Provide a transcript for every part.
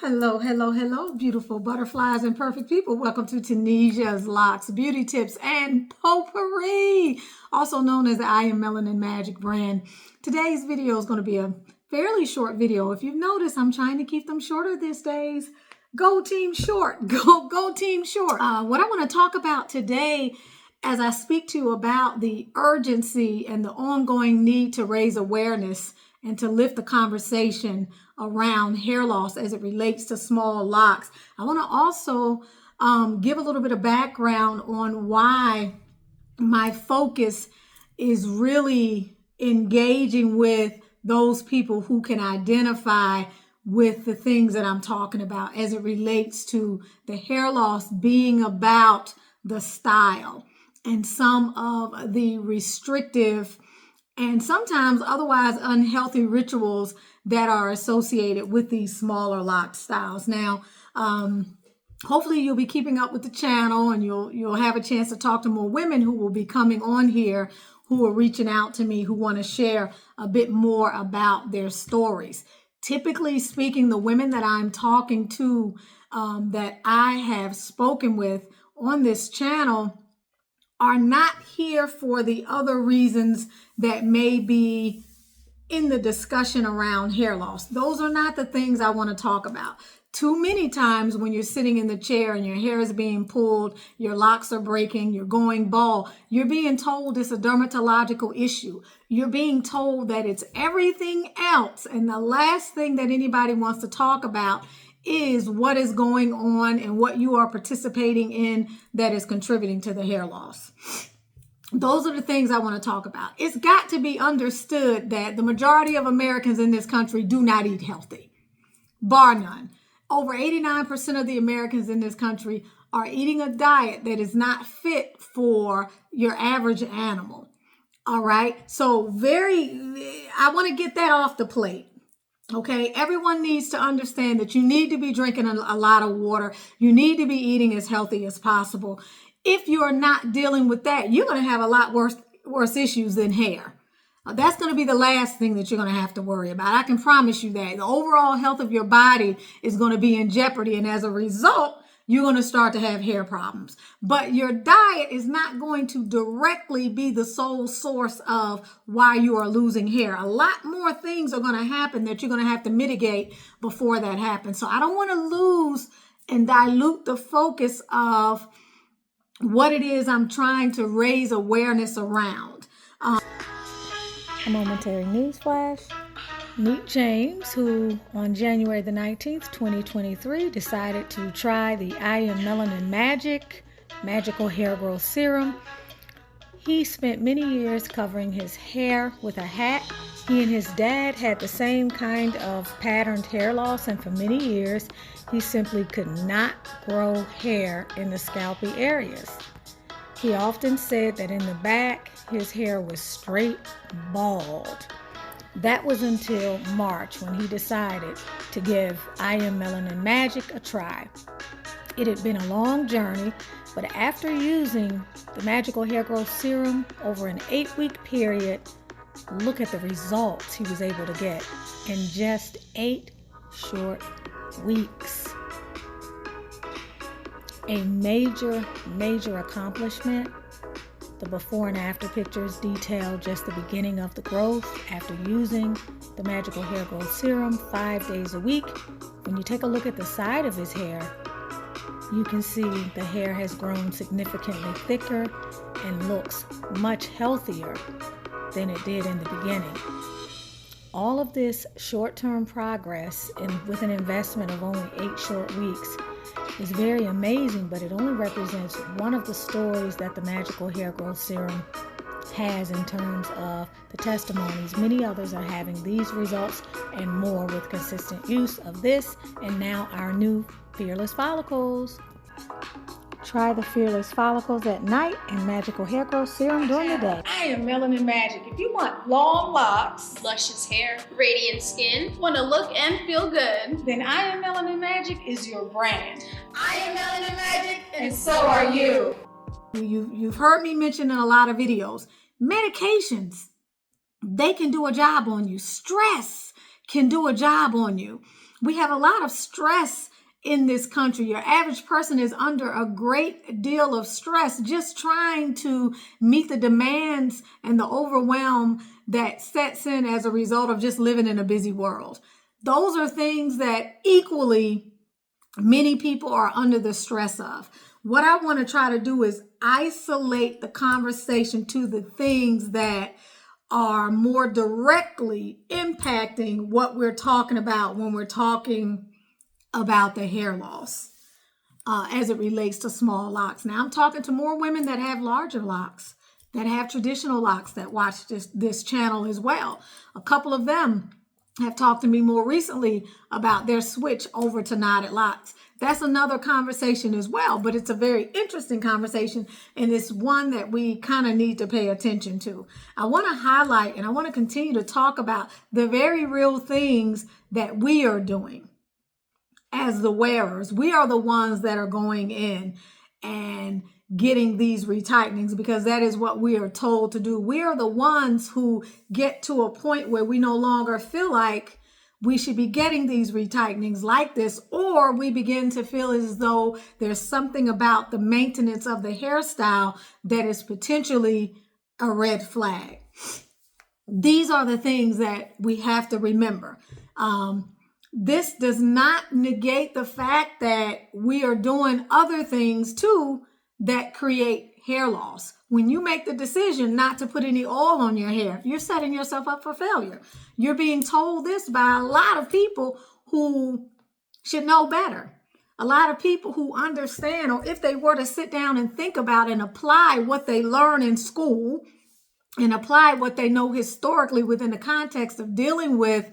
Hello, hello, hello, beautiful butterflies and perfect people. Welcome to Tunisia's Locs, Beauty Tips and Potpourri, also known as the I Am Melanin Magic brand. Today's video is going to be a fairly short video. If you've noticed, I'm trying to keep them shorter these days. Go team short. Go team short. What I want to talk about today as I speak to you about the urgency and the ongoing need to raise awareness and to lift the conversation around hair loss as it relates to small locks. I want to also give a little bit of background on why my focus is really engaging with those people who can identify with the things that I'm talking about as it relates to the hair loss being about the style and some of the restrictive and sometimes otherwise unhealthy rituals that are associated with these smaller lock styles. Now, hopefully you'll be keeping up with the channel and you'll have a chance to talk to more women who will be coming on here who are reaching out to me, who want to share a bit more about their stories. Typically speaking, the women that I'm talking to that I have spoken with on this channel are not here for the other reasons that may be in the discussion around hair loss. Those are not the things I want to talk about. Too many times when you're sitting in the chair and your hair is being pulled, your locks are breaking, you're going bald, you're being told it's a dermatological issue. You're being told that it's everything else. And the last thing that anybody wants to talk about is what is going on and what you are participating in that is contributing to the hair loss. Those are the things I want to talk about. It's got to be understood that the majority of Americans in this country do not eat healthy, bar none. Over 89% of the Americans in this country are eating a diet that is not fit for your average animal. All right. So I want to get that off the plate. Okay, everyone needs to understand that you need to be drinking a lot of water. You need to be eating as healthy as possible. If you're not dealing with that, you're going to have a lot worse issues than hair. That's going to be the last thing that you're going to have to worry about. I can promise you that. The overall health of your body is going to be in jeopardy. And as a result, you're going to start to have hair problems. But your diet is not going to directly be the sole source of why you are losing hair. A lot more things are going to happen that you're going to have to mitigate before that happens. So I don't want to lose and dilute the focus of what it is I'm trying to raise awareness around. A momentary news flash. Meet James, who on January the 19th, 2023, decided to try the I Am Melanin Magic Magical Hair Growth Serum. He spent many years covering his hair with a hat. He and his dad had the same kind of patterned hair loss, and for many years, he simply could not grow hair in the scalpy areas. He often said that in the back, his hair was straight bald. That was until March when he decided to give I Am Melanin Magic a try. It had been a long journey, but after using the Magical Hair Growth Serum over an 8-week period, look at the results he was able to get in just 8 short weeks. A major accomplishment. The before and after pictures detail just the beginning of the growth after using the Magical Hair Growth Serum 5 days a week. When you take a look at the side of his hair, you can see the hair has grown significantly thicker and looks much healthier than it did in the beginning. All of this short-term progress with an investment of only 8 short weeks is very amazing, but it only represents one of the stories that the Magical Hair Growth Serum has in terms of the testimonies. Many others are having these results and more with consistent use of this and now our new Fearless Follicles. Try the Fearless Follicles at night and Magical Hair Growth Serum during the day. I Am Melanin Magic. If you want long locks, luscious hair, radiant skin, want to look and feel good, then I Am Melanin Magic is your brand. I Am Melanin Magic, and so are you. You've heard me mention in a lot of videos, medications, they can do a job on you. Stress can do a job on you. We have a lot of stress in this country. Your average person is under a great deal of stress just trying to meet the demands and the overwhelm that sets in as a result of just living in a busy world. Those are things that equally many people are under the stress of. What I want to try to do is isolate the conversation to the things that are more directly impacting what we're talking about when we're talking about the hair loss as it relates to small locks. Now, I'm talking to more women that have larger locks, that have traditional locks, that watch this channel as well. A couple of them have talked to me more recently about their switch over to knotted locks. That's another conversation as well, but it's a very interesting conversation, and it's one that we kind of need to pay attention to. I want to highlight and I want to continue to talk about the very real things that we are doing as the wearers. We are the ones that are going in and getting these retightenings because that is what we are told to do. We are the ones who get to a point where we no longer feel like we should be getting these retightenings like this, or we begin to feel as though there's something about the maintenance of the hairstyle that is potentially a red flag. These are the things that we have to remember. This does not negate the fact that we are doing other things too that create hair loss. When you make the decision not to put any oil on your hair, you're setting yourself up for failure. You're being told this by a lot of people who should know better. A lot of people who understand, or if they were to sit down and think about and apply what they learn in school and apply what they know historically within the context of dealing with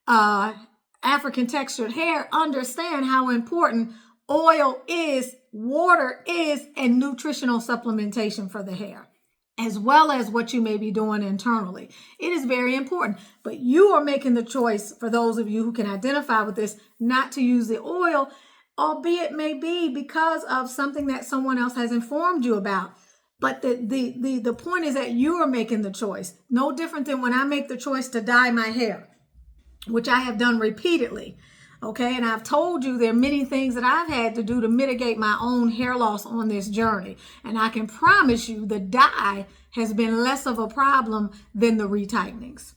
African textured hair, understand how important oil is, water is, and nutritional supplementation for the hair, as well as what you may be doing internally. It is very important, but you are making the choice, for those of you who can identify with this, not to use the oil, albeit may be because of something that someone else has informed you about. But the point is that you are making the choice. No different than when I make the choice to dye my hair, which I have done repeatedly. Okay, and I've told you there are many things that I've had to do to mitigate my own hair loss on this journey. And I can promise you the dye has been less of a problem than the retightenings.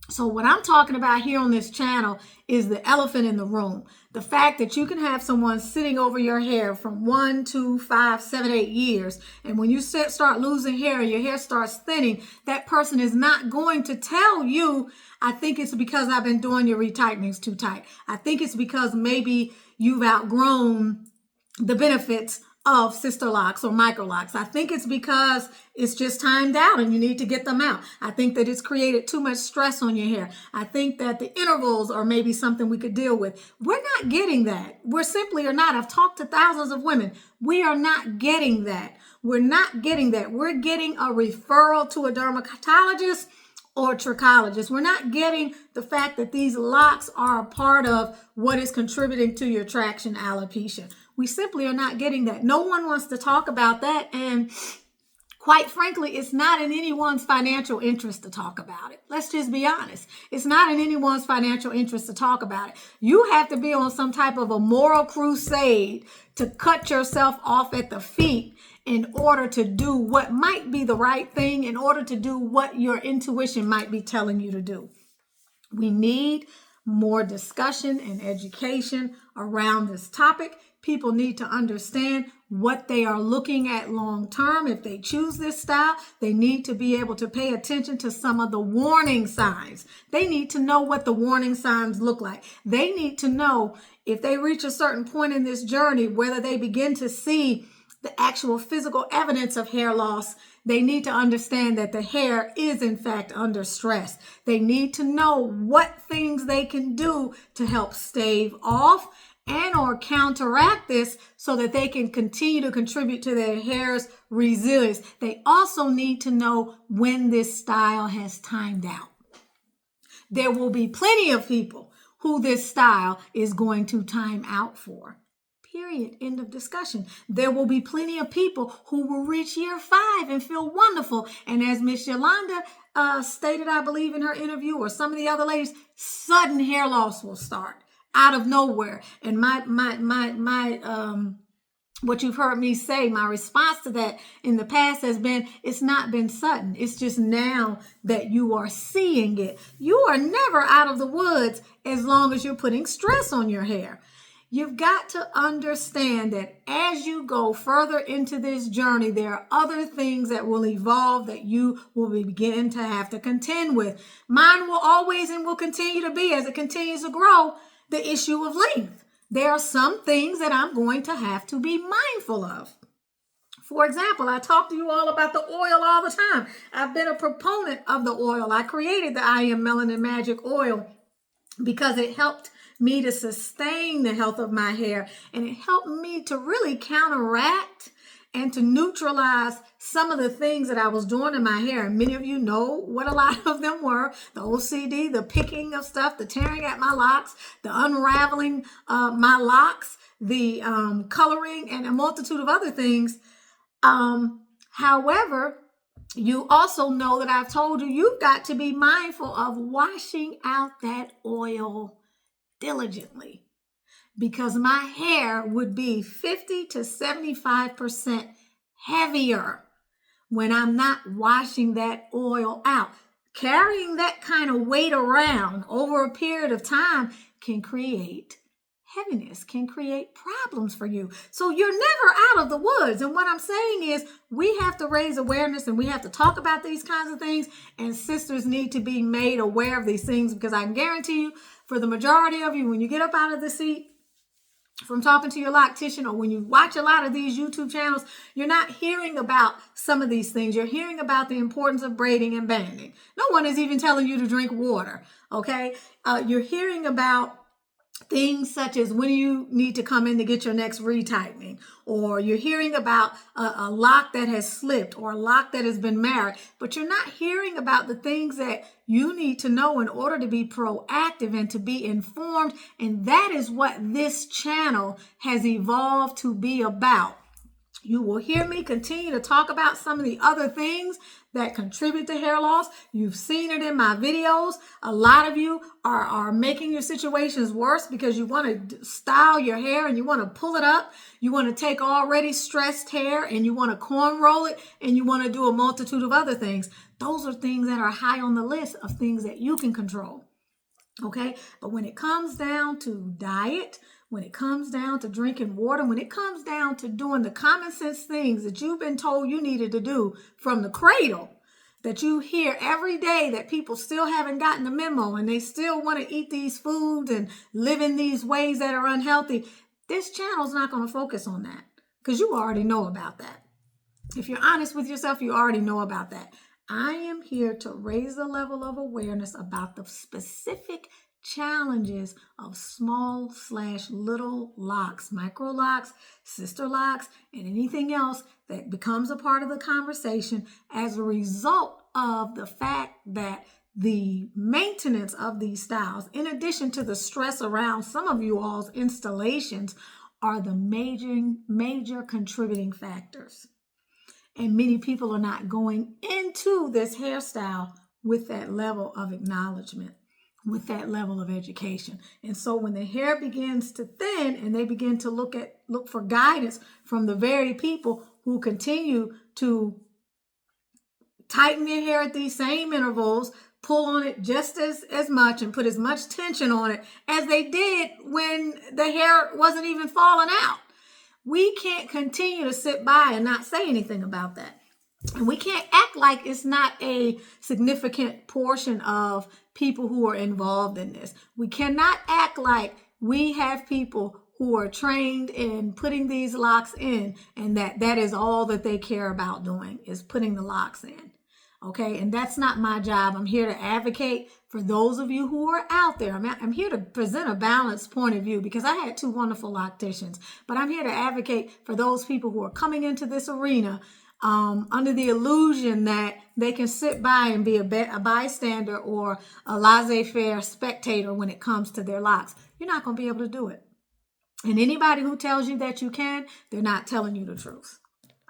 So what I'm talking about here on this channel is the elephant in the room. The fact that you can have someone sitting over your hair from 1, 2, 5, 7, 8 years. And when you start losing hair and your hair starts thinning, that person is not going to tell you, I think it's because I've been doing your retightenings too tight. I think it's because maybe you've outgrown the benefits of Sisterlocks or Microlocks. I think it's because it's just timed out and you need to get them out. I think that it's created too much stress on your hair. I think that the intervals are maybe something we could deal with. We're not getting that. We're simply are not. I've talked to thousands of women. We are not getting that. We're not getting that. We're getting a referral to a dermatologist or trichologist. We're not getting the fact that these locks are a part of what is contributing to your traction alopecia. We simply are not getting that. No one wants to talk about that. And quite frankly, it's not in anyone's financial interest to talk about it. Let's just be honest. It's not in anyone's financial interest to talk about it. You have to be on some type of a moral crusade to cut yourself off at the feet in order to do what might be the right thing, in order to do what your intuition might be telling you to do. We need more discussion and education around this topic. People need to understand what they are looking at long term. If they choose this style, they need to be able to pay attention to some of the warning signs. They need to know what the warning signs look like. They need to know if they reach a certain point in this journey, whether they begin to see the actual physical evidence of hair loss, they need to understand that the hair is in fact under stress. They need to know what things they can do to help stave off and or counteract this so that they can continue to contribute to their hair's resilience. They also need to know when this style has timed out. There will be plenty of people who this style is going to time out for. Period. End of discussion. There will be plenty of people who will reach year 5 and feel wonderful. And as Miss Yolanda stated, I believe in her interview, or some of the other ladies, sudden hair loss will start. out of nowhere. And what you've heard me say, my response to that in the past has been, it's not been sudden. It's just now that you are seeing it. You are never out of the woods as long as you're putting stress on your hair. You've got to understand that as you go further into this journey, there are other things that will evolve that you will begin to have to contend with. Mine will always and will continue to be, as it continues to grow, the issue of length. There are some things that I'm going to have to be mindful of. For example, I talk to you all about the oil all the time. I've been a proponent of the oil. I created the Am Melanin Magic oil because it helped me to sustain the health of my hair, and it helped me to really counteract and to neutralize some of the things that I was doing in my hair. And many of you know what a lot of them were: the OCD, the picking of stuff, the tearing at my locks, the unraveling my locks, the coloring, and a multitude of other things. However, you also know that I've told you, you've got to be mindful of washing out that oil diligently, because my hair would be 50 to 75% heavier when I'm not washing that oil out. Carrying that kind of weight around over a period of time can create heaviness, can create problems for you. So you're never out of the woods. And what I'm saying is, we have to raise awareness and we have to talk about these kinds of things. And sisters need to be made aware of these things, because I can guarantee you, for the majority of you, when you get up out of the seat from talking to your loctician, or when you watch a lot of these YouTube channels, you're not hearing about some of these things. You're hearing about the importance of braiding and banding. No one is even telling you to drink water, okay? You're hearing about things such as when you need to come in to get your next retightening, or you're hearing about a lock that has slipped or a lock that has been married, but you're not hearing about the things that you need to know in order to be proactive and to be informed. And that is what this channel has evolved to be about. You will hear me continue to talk about some of the other things that contribute to hair loss. You've seen it in my videos. A lot of you are making your situations worse because you want to style your hair and you want to pull it up. You want to take already stressed hair and you want to cornroll it, and you want to do a multitude of other things. Those are things that are high on the list of things that you can control. Okay, but when it comes down to diet, when it comes down to drinking water, when it comes down to doing the common sense things that you've been told you needed to do from the cradle, that you hear every day that people still haven't gotten the memo and they still want to eat these foods and live in these ways that are unhealthy, this channel is not going to focus on that, because you already know about that. If you're honest with yourself, you already know about that. I am here to raise the level of awareness about the specific challenges of small/little locks, Microlocks, Sisterlocks, and anything else that becomes a part of the conversation as a result of the fact that the maintenance of these styles, in addition to the stress around some of you all's installations, are the major contributing factors. And many people are not going into this hairstyle with that level of acknowledgement, with that level of education. And so when the hair begins to thin and they begin to look for guidance from the very people who continue to tighten their hair at these same intervals, pull on it just as much and put as much tension on it as they did when the hair wasn't even falling out. We can't continue to sit by and not say anything about that. And we can't act like it's not a significant portion of people who are involved in this. We cannot act like we have people who are trained in putting these locks in and that is all that they care about doing, is putting the locks in. Okay, and that's not my job. I'm here to advocate for those of you who are out there. I'm here to present a balanced point of view, because I had two wonderful locticians, but I'm here to advocate for those people who are coming into this arena under the illusion that they can sit by and be a bystander or a laissez-faire spectator when it comes to their locks. You're not going to be able to do it. And anybody who tells you that you can, they're not telling you the truth.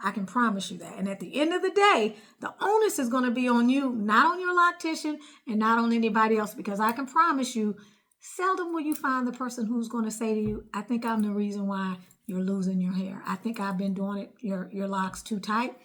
I can promise you that. And at the end of the day, the onus is going to be on you, not on your loctician and not on anybody else, because I can promise you seldom will you find the person who's going to say to you, I think I'm the reason why you're losing your hair. I think I've been doing it, your locks too tight.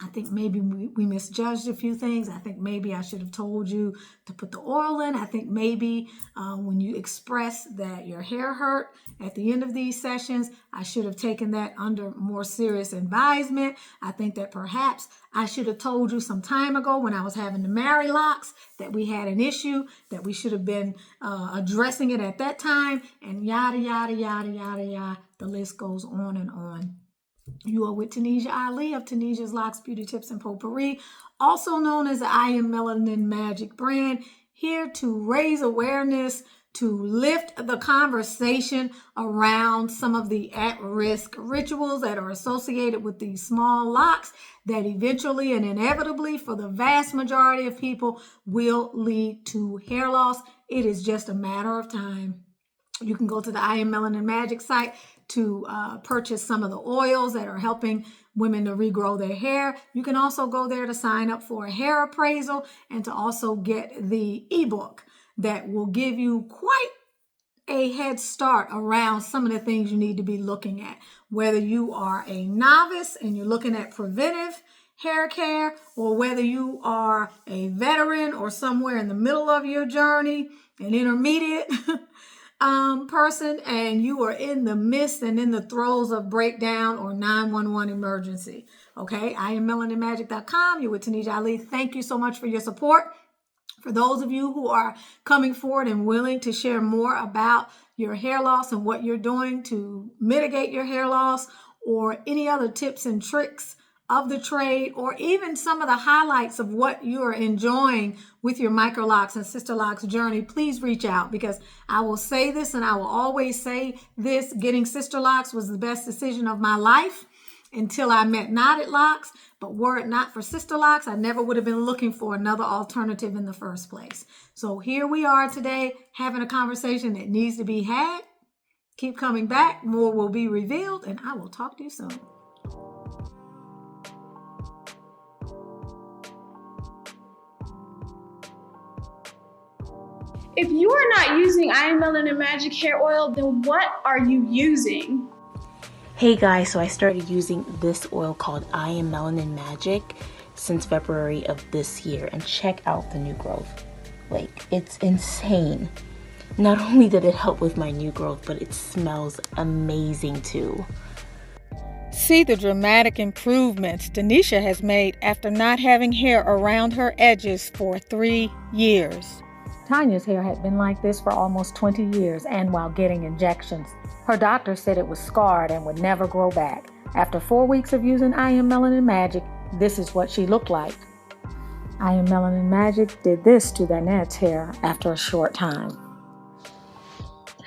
I think maybe we misjudged a few things. I think maybe I should have told you to put the oil in. I think maybe when you express that your hair hurt at the end of these sessions, I should have taken that under more serious advisement. I think that perhaps I should have told you some time ago when I was having the Microlocks that we had an issue, that we should have been addressing it at that time, and yada, yada, yada, yada, yada. The list goes on and on. You are with Tanisha Ali of Tanisha's Locks, Beauty Tips, and Potpourri, also known as the I Am Melanin Magic brand, here to raise awareness, to lift the conversation around some of the at-risk rituals that are associated with these small locks that eventually and inevitably, for the vast majority of people, will lead to hair loss. It is just a matter of time. You can go to the I Am Melanin Magic site to purchase some of the oils that are helping women to regrow their hair. You can also go there to sign up for a hair appraisal and to also get the ebook that will give you quite a head start around some of the things you need to be looking at. Whether you are a novice and you're looking at preventive hair care, or whether you are a veteran or somewhere in the middle of your journey, an intermediate person, and you are in the midst and in the throes of breakdown or 911 emergency. Okay, I am melaninmagic.com. You're with Tanisha Ali. Thank you so much for your support. For those of you who are coming forward and willing to share more about your hair loss and what you're doing to mitigate your hair loss, or any other tips and tricks of the trade, or even some of the highlights of what you are enjoying with your Microlocks and Sisterlocks journey, please reach out, because I will say this and I will always say this: getting Sisterlocks was the best decision of my life until I met Knotted Locks. But were it not for Sisterlocks, I never would have been looking for another alternative in the first place. So here we are today having a conversation that needs to be had. Keep coming back. More will be revealed, and I will talk to you soon. If you are not using I Am Melanin Magic hair oil, then what are you using? Hey guys, so I started using this oil called I Am Melanin Magic since February of this year, and check out the new growth. Like, it's insane. Not only did it help with my new growth, but it smells amazing too. See the dramatic improvements Tanisha has made after not having hair around her edges for 3 years. Tanya's hair had been like this for almost 20 years, and while getting injections. Her doctor said it was scarred and would never grow back. After 4 weeks of using I Am Melanin Magic, this is what she looked like. I Am Melanin Magic did this to Danette's hair after a short time.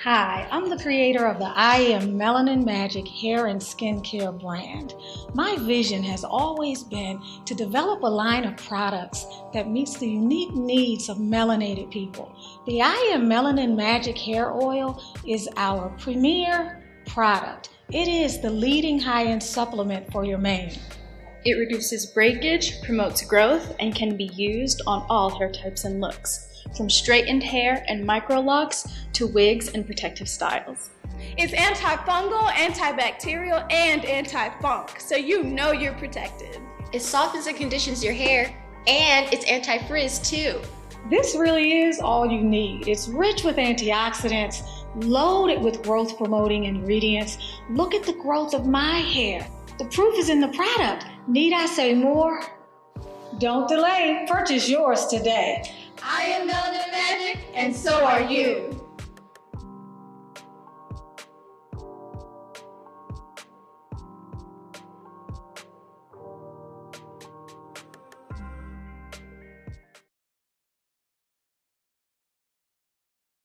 Hi, I'm the creator of the I Am Melanin Magic hair and skincare brand. My vision has always been to develop a line of products that meets the unique needs of melanated people. The I Am Melanin Magic hair oil is our premier product. It is the leading high-end supplement for your mane. It reduces breakage, promotes growth, and can be used on all hair types and looks, from straightened hair and microlocks to wigs and protective styles. It's antifungal, antibacterial, and anti-funk, so you know you're protected. It softens and conditions your hair, and it's anti-frizz too. This really is all you need. It's rich with antioxidants, loaded with growth-promoting ingredients. Look at the growth of my hair. The proof is in the product. Need I say more? Don't delay. Purchase yours today. I Am Melanin Magic, and so are you.